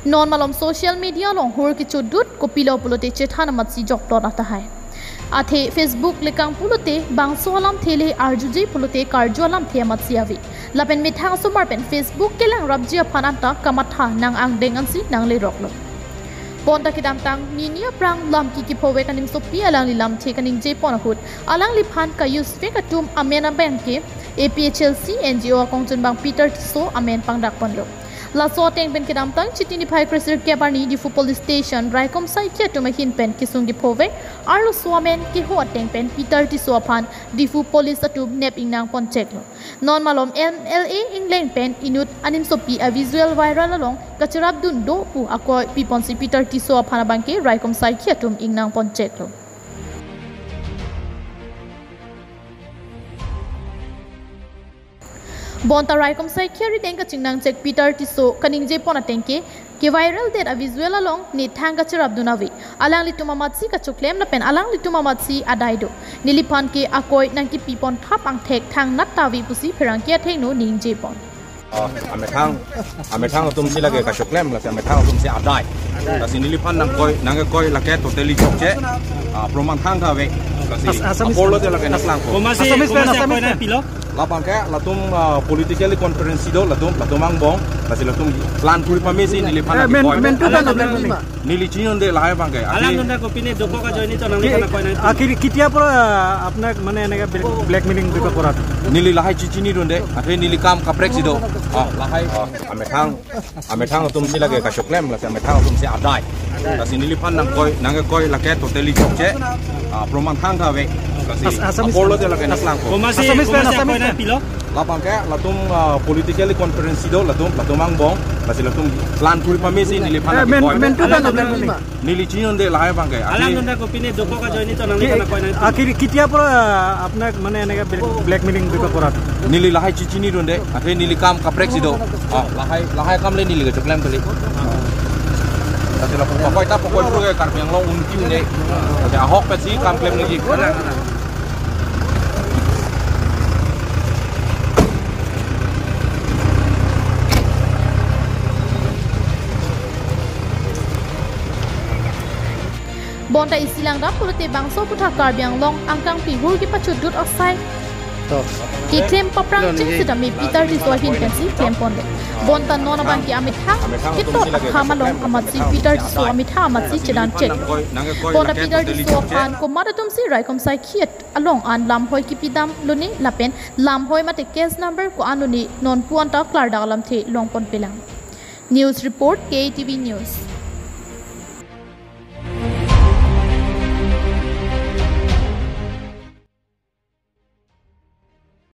non malom social media long hor ki chodut ko pilo pulote chethana matsi jokto rata hai athe Facebook lekang pulote bangso alam thele arjuje pulote karjo alam the matsi avi lapen mithang somar pen Facebook kelang rabjia phananta kamatha nang ang dengansi nang le roklo ponta kidam tang ninia prang lam ki phowe kanim sopi alang li lam the kaning je pon hut alang li phan ka use fe katum amena bank ke APHLC NGO kongchun bang Peter Tiso amen pangdak ponlo la so teng ben kidam tang chitini phai krisir ke barni di police station raikom sai ke to mahin pen kisung di phove arlo swamen ke ho teng pen Peter Tiso phan di police atu nep ingnang pon check lo non malom MLA England pen inut anim sopi a visual viral along kacharab dun do pu ako pipon si Peter Tiso phana bangke raikom sai ke tum ingnang pon check lo bonta raikom sai kheri tengka chingnang check Peter Tiso kaning je pona tengke ke viral det a visual along ni thanga charab dunawi alang lituma matsi ka choklem na pen alang lituma matsi adaido nilipan ke akoi nang ki pipon thap ang thek thang nat tawi pusi phirang ke thengno ning je pon ame thang tum si lage ka choklem la ame thang tum si adai ta si nilipan nang koi la ke totally chokche proman thang tha ve apolo de la ke naslang ko Assamese pilo lapang kaya latum politically conference do latum ang bong kasi latum plan puri pamesi nilipan na nili chinon de lahai bang kaya alang nunda ko pine doko ka join ito nang kana koy na akhir kitia pura apna mane enega blackmailing duka korat nili lahai chichini donde athe nili kam kaprek sido lahai ame thang tum si lage ka choklem la ame thang tum si adai kasi nilipan nang koi la ke totally chokche proman thang tha ve kasi apolo de la ke naslang ko Assamese pilo lapang kaya latum politically conference do latum ang bong kasi latum plan puri pamesi nilipan na nili chinon de lahai bang kaya alang nunda ko pine doko ka join ito nang kana koy na akhir kitia pura apna mane enega blackmailing duka korat nili lahai chichini donde athe nili kam kaprek sido lahai kam le nili ke choklem kali kasi la pokoi pro ke karpeng long untiu ne kasi ahok pe si kam klem lagi bonta isilang da pulote bangso putha karbyang long angkang pi hur ki pachudut osai ki klem paprang ching sida mi Peter Tiso hin pensi klem ponde bonta nona bang ki amitha kito khama long amatsi Peter Tiso amitha amatsi chidan check bonta Peter Tiso pan ko madatum si raikom sai khiet along an lam hoi ki pidam luni lapen lam hoi mate case number ko anuni non puanta klar dagalam the long pon pelang news report KTV news